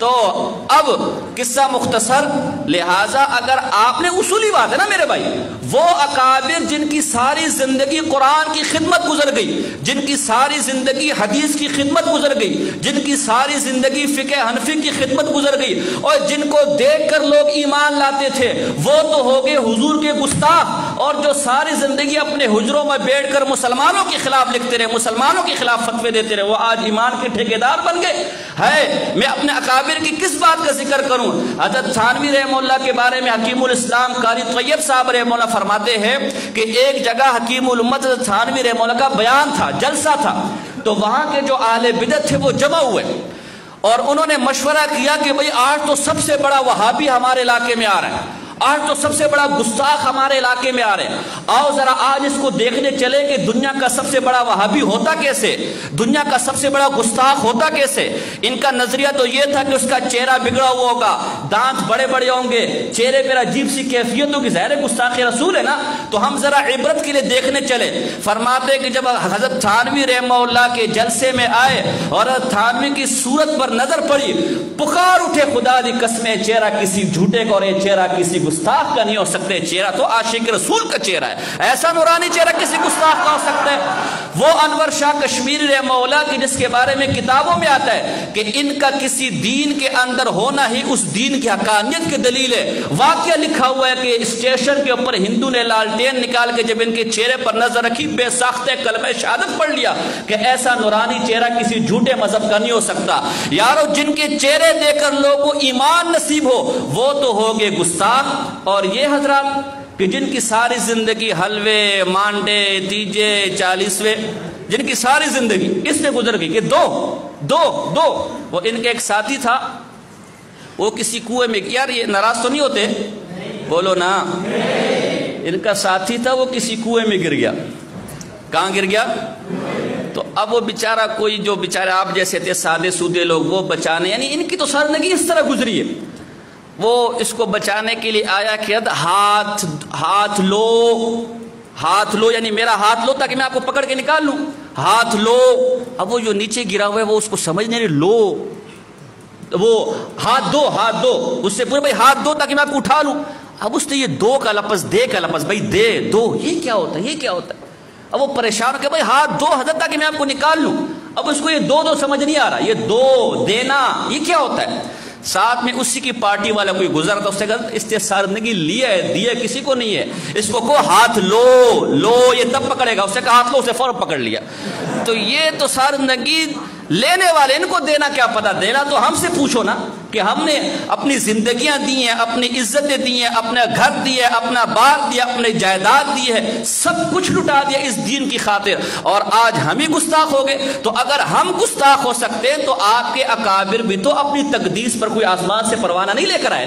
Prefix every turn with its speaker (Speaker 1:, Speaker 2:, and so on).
Speaker 1: تو اب قصہ مختصر، لہٰذا اگر آپ نے اصولی بات ہے نا میرے بھائی، وہ اکابر جن کی ساری زندگی قرآن کی خدمت گزر گئی، جن کی ساری زندگی حدیث کی خدمت گزر گئی، جن کی ساری زندگی فقہ حنفی کی خدمت گزر گئی، اور جن کو دیکھ کر لوگ ایمان لاتے تھے، وہ تو ہو گئے حضور کے گستاخ، اور جو ساری زندگی اپنے حجروں میں بیٹھ کر مسلمانوں کے خلاف لکھتے رہے، مسلمانوں کے خلاف فتوے دیتے رہے، وہ آج ایمان کے ٹھیکیدار بن گئے ہے۔ میں اپنے اکابر کی کس بات کا ذکر کروں؟ حضرت تھانوی رحمہ اللہ کے بارے میں حکیم الاسلام قاری طیب صاحب رحمہ اللہ فرماتے ہیں کہ ایک جگہ حکیم الامت حضرت تھانوی رحمہ اللہ کا بیان تھا، جلسہ تھا، تو وہاں کے جو اہل بدعت تھے وہ جمع ہوئے اور انہوں نے مشورہ کیا کہ بھئی آج تو سب سے بڑا وہابی ہمارے علاقے میں آ رہا ہے، آج تو سب سے بڑا گستاخ ہمارے علاقے میں آ رہے ہیں، آؤ ذرا آج اس کو دیکھنے چلے کہ دنیا کا سب سے بڑا وہابی ہوتا کیسے، دنیا کا سب سے بڑا گستاخ ہوتا کیسے۔ ان کا نظریہ تو یہ تھا کہ اس کا چہرہ بگڑا ہوا ہوگا، دانت بڑے بڑے ہوں گے، چہرے پر عجیب سی کیفیت ہوگی، ظاہر گستاخ رسول ہے نا، تو ہم ذرا عبرت کے لیے دیکھنے چلے۔ فرماتے کہ جب حضرت تھانوی رحمہ اللہ کے جلسے میں آئے اور حضرت تھانوی کی صورت پر نظر پڑی، پکار اٹھے خدا دی قسمیں، چہرہ کسی جھوٹے کا اور یہ چہرہ کسی گستاخ کا نہیں ہو سکتے، چہرہ تو عاشق رسول کا چہرہ ہے، ایسا نورانی چہرہ کسی گستاخ کا ہو سکتا ہے۔ وہ انور شاہ کشمیری رحمہ اللہ کی جس کے بارے میں کتابوں میں آتا ہے کہ ان کا کسی دین کے اندر ہونا ہی اس دین کی حقانیت کی دلیل ہے۔ واقعہ لکھا ہوا ہے کہ اسٹیشن کے اوپر ہندو نے لالٹین نکال کے جب ان کے چہرے پر نظر رکھی، بے ساختہ کلمہ شہادت پڑھ لیا کہ ایسا نورانی چہرہ کسی جھوٹے مذہب کا نہیں ہو سکتا۔ یارو جن کے چہرے دیکھ کر لوگوں کو ایمان نصیب ہو وہ تو ہوگے گستاخ، اور یہ حضرات کہ جن کی ساری زندگی حلوے، مانڈے، تیجے، چالیسوے، جن کی ساری زندگی اس میں گزر گئی کہ دو وہ ان کے ایک ساتھی تھا، وہ کسی کنویں میں، یار یہ ناراض تو نہیں ہوتے؟ بولو نا۔ ان کا ساتھی تھا، وہ کسی کنویں میں گر گیا۔ کہاں گر گیا؟ تو اب وہ بیچارہ کوئی جو بیچارہ آپ جیسے تھے سادے سودے لوگ، وہ بچانے، یعنی ان کی تو ساری زندگی اس طرح گزری ہے، وہ اس کو بچانے کے لیے آیا کہ ہاتھ لو، یعنی میرا ہاتھ لو تاکہ میں آپ کو پکڑ کے نکال لوں، ہاتھ لو۔ اب وہ جو نیچے گرا ہوا ہے وہ اس کو سمجھ نہیں رہے، لو، وہ ہاتھ دو، اس سے پورے بھائی ہاتھ دو تاکہ میں آپ کو اٹھا لوں۔ اب اس نے یہ دو کا لفظ، دے کا لفظ، بھائی دے دو، یہ کیا ہوتا ہے، یہ کیا ہوتا ہے؟ اب وہ پریشان ہو کہ بھائی ہاتھ دو حضرت تاکہ میں آپ کو نکال لوں۔ اب اس کو یہ دو سمجھ نہیں آ رہا، یہ دو دینا یہ کیا ہوتا ہے؟ ساتھ میں اسی کی پارٹی والا کوئی گزرا تھا، اس نے کہا اس نے سارندگی لیا ہے، دیا کسی کو نہیں ہے، اس کو کہو ہاتھ لو، یہ تب پکڑے گا۔ اس نے کہا ہاتھ لو، اسے فوراً پکڑ لیا۔ تو یہ تو سارندگی لینے والے، ان کو دینا کیا پتا، دینا تو ہم سے پوچھو نا کہ ہم نے اپنی زندگیاں دی ہیں، اپنی عزتیں دی ہیں، اپنا گھر دیا ہے، اپنا بار دیا، اپنے جائیداد دی ہے، سب کچھ لٹا دیا اس دین کی خاطر، اور آج ہم ہی گستاخ ہو گئے۔ تو اگر ہم گستاخ ہو سکتے ہیں تو آپ کے اکابر بھی تو اپنی تقدیس پر کوئی آسمان سے پروانہ نہیں لے کر آئے۔